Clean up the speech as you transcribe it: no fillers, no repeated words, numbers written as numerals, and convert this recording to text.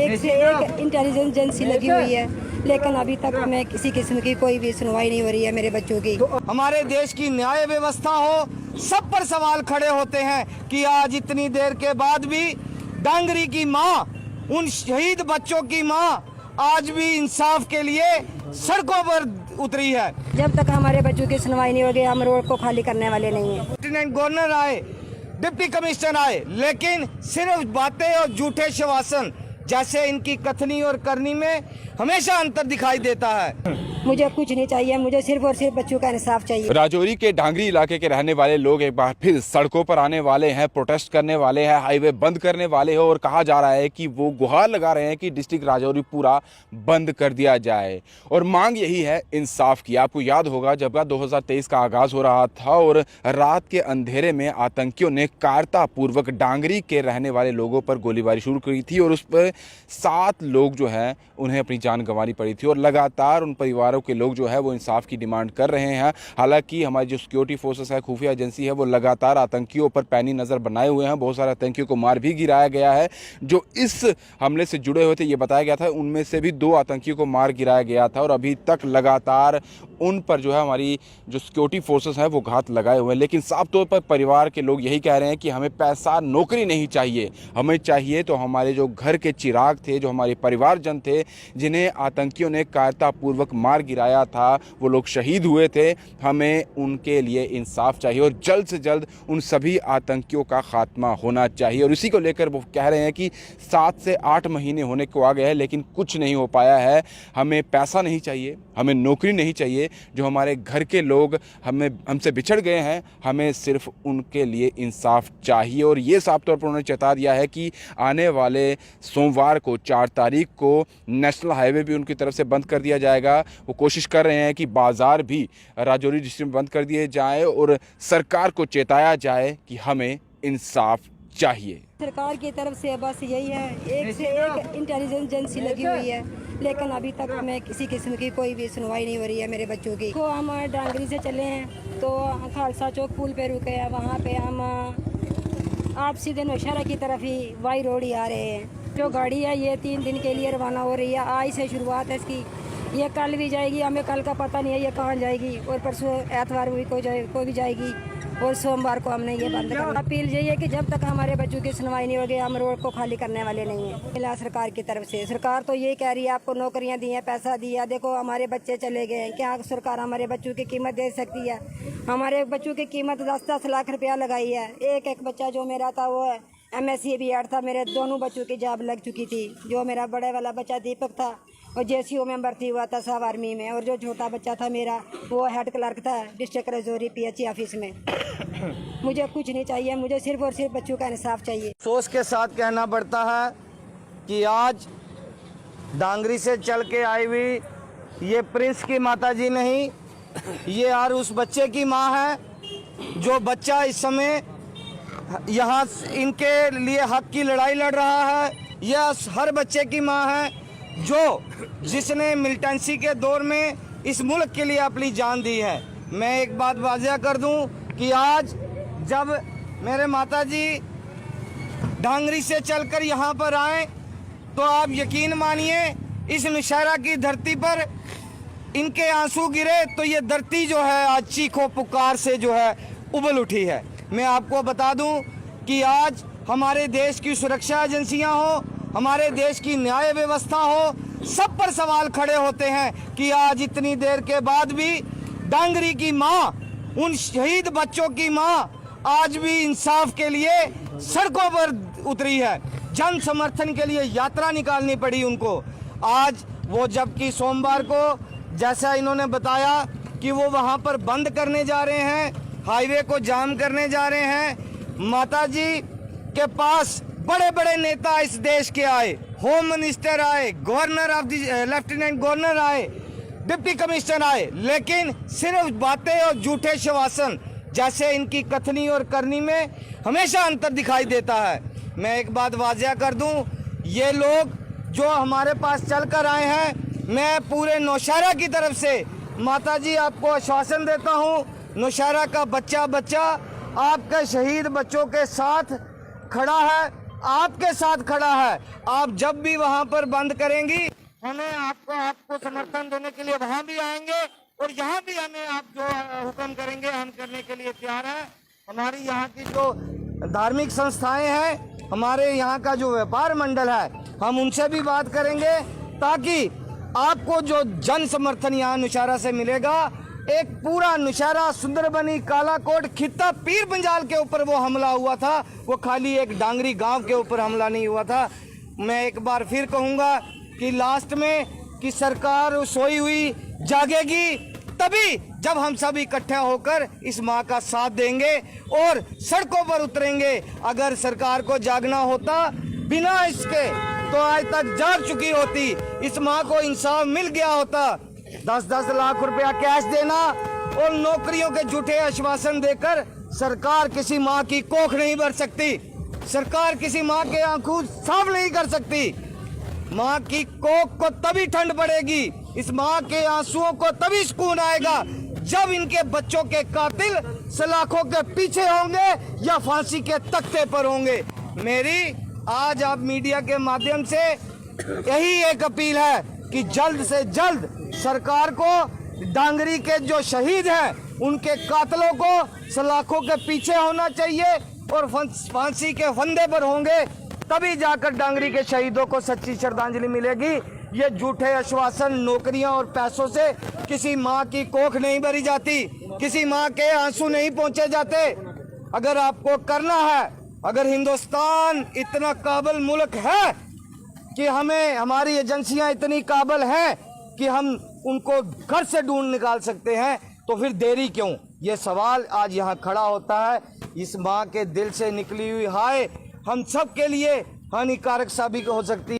एक से एक इंटेलिजेंस एजेंसी लगी हुई है, लेकिन अभी तक हमें किसी किस्म की कोई भी सुनवाई नहीं हो रही है मेरे बच्चों की। हमारे देश की न्याय व्यवस्था हो, सब पर सवाल खड़े होते हैं कि आज इतनी देर के बाद भी डांगरी की माँ, उन शहीद बच्चों की माँ आज भी इंसाफ के लिए सड़कों पर उतरी है। जब तक हमारे बच्चों की सुनवाई नहीं होगी हम रोड को खाली करने वाले नहीं हैं। लेफ्टिनेंट गवर्नर आए, डिप्टी कमिश्नर आए, लेकिन सिर्फ बातें और झूठे आश्वासन जैसे इनकी कथनी और करनी में हमेशा अंतर दिखाई देता है। मुझे कुछ नहीं चाहिए, मुझे सिर्फ और सिर्फ बच्चों का इंसाफ चाहिए। राजौरी के ढांगरी इलाके के रहने वाले लोग एक बार फिर सड़कों पर आने वाले हैं, प्रोटेस्ट करने वाले हैं, हाईवे बंद करने वाले हैं और कहा जा रहा है कि वो गुहार लगा रहे हैं कि डिस्ट्रिक्ट राजौरी पूरा बंद कर दिया जाए और मांग यही है इंसाफ की। आपको याद होगा जब 2023 का आगाज हो रहा था और रात के अंधेरे में आतंकियों ने कायरतापूर्वक डांगरी के रहने वाले लोगों पर गोलीबारी शुरू की थी और उस पर 7 लोग जो है उन्हें अपनी जान गंवानी पड़ी थी और लगातार उन परिवारों के लोग जो है वो इंसाफ की डिमांड कर रहे हैं। हालांकि हमारी जो सिक्योरिटी फोर्सेस है, खुफिया एजेंसी है, वो लगातार आतंकियों पर पैनी नज़र बनाए हुए हैं। बहुत सारे आतंकियों को मार भी गिराया गया है। जो इस हमले से जुड़े हुए थे ये बताया गया था, उनमें से भी 2 आतंकियों को मार गिराया गया था और अभी तक लगातार उन पर जो है हमारी जो सिक्योरिटी फोर्सेस हैं वो घात लगाए हुए हैं। लेकिन साफ तौर पर परिवार के लोग यही कह रहे हैं कि हमें पैसा नौकरी नहीं चाहिए, हमें चाहिए तो हमारे जो घर के चिराग थे, जो हमारे परिवारजन थे जिन्हें आतंकियों ने कायरतापूर्वक मार गिराया था, वो लोग शहीद हुए थे, हमें उनके लिए इंसाफ चाहिए और जल्द से जल्द उन सभी आतंकियों का खात्मा होना चाहिए। और इसी को लेकर वो कह रहे हैं कि 7 से 8 महीने होने को आ गए हैं लेकिन कुछ नहीं हो पाया है। हमें पैसा नहीं चाहिए, हमें नौकरी नहीं चाहिए, जो हमारे घर के लोग हमसे बिछड़ गए हैं, हमें सिर्फ उनके लिए इंसाफ चाहिए। और ये साफ तौर पर उन्होंने चेता दिया है कि आने वाले सोमवार को 4 तारीख को नेशनल हाईवे भी उनकी तरफ से बंद कर दिया जाएगा। वो कोशिश कर रहे हैं कि बाजार भी राजौरी डिस्ट्रिक्ट में बंद कर दिए जाएं और सरकार को चेताया जाए कि हमें इंसाफ चाहिए। सरकार की तरफ से बस यही है, एक से एक इंटेलिजेंस एजेंसी लगी हुई है, लेकिन अभी तक हमें किसी किस्म की कोई भी सुनवाई नहीं हो रही है मेरे बच्चों की। तो हम डांगरी से चले हैं तो खालसा चौक पुल पे रुके हैं, वहाँ पे हम आप सीधे नौशहरा की तरफ ही वाई रोड ही आ रहे हैं। जो गाड़ी है ये 3 दिन के लिए रवाना हो रही है, आज से शुरुआत है इसकी। ये कल भी जाएगी, हमें कल का पता नहीं है ये कहाँ जाएगी, और परसों एतवार भी को भी जाएगी और सोमवार को हमने ये बंद करना। अपील यही है कि जब तक हमारे बच्चों की सुनवाई नहीं होगी हम रोड को खाली करने वाले नहीं हैं। मिला सरकार की तरफ से, सरकार तो यही कह रही है आपको नौकरियां दी हैं, पैसा दिया, देखो हमारे बच्चे चले गए हैं, क्या सरकार हमारे बच्चों की कीमत दे सकती है? हमारे बच्चों की कीमत 10-10 लाख रुपया लगाई है। एक बच्चा जो मेरा था वो MSc BEd था, मेरे दोनों बच्चों की जॉब लग चुकी थी। जो मेरा बड़े वाला बच्चा दीपक था और JCO में भर्ती हुआ था सब आर्मी में, और जो छोटा बच्चा था मेरा वो हेड क्लर्क था डिस्ट्रिक्ट राजौरी PHE ऑफिस में। मुझे कुछ नहीं चाहिए, मुझे सिर्फ और सिर्फ बच्चों का इंसाफ चाहिए। अफसोस के साथ कहना पड़ता है कि आज डांगरी से चल के आई हुई ये प्रिंस की माता जी नहीं, ये यार उस बच्चे की माँ है जो बच्चा इस समय यहाँ इनके लिए हक की लड़ाई लड़ रहा है। यह हर बच्चे की माँ है जिसने मिलिटेंसी के दौर में इस मुल्क के लिए अपनी जान दी है। मैं एक बात वाज़ेह कर दूं कि आज जब मेरे माता जी डांगरी से चलकर यहाँ पर आए तो आप यकीन मानिए इस नौशहरा की धरती पर इनके आंसू गिरे तो ये धरती जो है आज चीखों पुकार से जो है उबल उठी है। मैं आपको बता दूं कि आज हमारे देश की सुरक्षा एजेंसियां हो, हमारे देश की न्याय व्यवस्था हो, सब पर सवाल खड़े होते हैं कि आज इतनी देर के बाद भी डांगरी की माँ, उन शहीद बच्चों की माँ आज भी इंसाफ के लिए सड़कों पर उतरी है। जन समर्थन के लिए यात्रा निकालनी पड़ी उनको आज। वो जबकि सोमवार को जैसा इन्होंने बताया कि वो वहाँ पर बंद करने जा रहे हैं, हाईवे को जाम करने जा रहे हैं। माता जी के पास बड़े बड़े नेता इस देश के आए, होम मिनिस्टर आए, गवर्नर ऑफ लेफ्टिनेंट गवर्नर आए, डिप्टी कमिश्नर आए, लेकिन सिर्फ बातें और झूठे आश्वासन जैसे इनकी कथनी और करनी में हमेशा अंतर दिखाई देता है। मैं एक बात वाज़ेह कर दूं, ये लोग जो हमारे पास चल कर आए हैं, मैं पूरे नौशहरा की तरफ से माता जी आपको आश्वासन देता हूं, नौशहरा का बच्चा आपके शहीद बच्चों के साथ खड़ा है। आपके साथ खड़ा है। आप जब भी वहां पर बंद करेंगी, हमें आपको समर्थन देने के लिए वहां भी आएंगे, और यहाँ भी हमें आप जो हुक्म करेंगे हम करने के लिए तैयार हैं। हमारी यहाँ की जो धार्मिक संस्थाएं हैं, हमारे यहाँ का जो व्यापार मंडल है, हम उनसे भी बात करेंगे, ताकि आपको जो जन समर्थन यहाँ नौशहरा से मिलेगा। एक पूरा नौशहरा, सुंदरबनी, कालाकोट, खित्ता, पीर पंजाल के ऊपर वो हमला हुआ था, वो खाली एक डांगरी गांव के ऊपर हमला नहीं हुआ था। मैं एक बार फिर कहूँगा कि लास्ट में कि सरकार सोई हुई जागेगी तभी जब हम सब इकट्ठे होकर इस माँ का साथ देंगे और सड़कों पर उतरेंगे। अगर सरकार को जागना होता बिना इसके तो आज तक जाग चुकी होती, इस माँ को इंसाफ मिल गया होता। 10-10 लाख रुपया कैश देना और नौकरियों के झूठे आश्वासन देकर सरकार किसी माँ की कोख नहीं भर सकती, सरकार किसी माँ के आंखों साफ नहीं कर सकती। माँ की कोख को तभी ठंड पड़ेगी, इस माँ के आंसुओं को तभी सुकून आएगा जब इनके बच्चों के कातिल सलाखों के पीछे होंगे या फांसी के तख्ते पर होंगे। मेरी आज आप मीडिया के माध्यम से यही एक अपील है कि जल्द से जल्द सरकार को डांगरी के जो शहीद हैं उनके कातलों को सलाखों के पीछे होना चाहिए और फांसी के फंदे पर होंगे, तभी जाकर डांगरी के शहीदों को सच्ची श्रद्धांजलि मिलेगी। ये झूठे आश्वासन, नौकरियां और पैसों से किसी माँ की कोख नहीं भरी जाती, किसी माँ के आंसू नहीं पहुंचे जाते। अगर आपको करना है, अगर हिंदुस्तान इतना काबिल मुल्क है कि हमारी एजेंसियां इतनी काबिल हैं कि हम उनको घर से ढूंढ निकाल सकते हैं, तो फिर देरी क्यों? ये सवाल आज यहाँ खड़ा होता है। इस माँ के दिल से निकली हुई हाय हम सब के लिए हानिकारक साबित हो सकती है।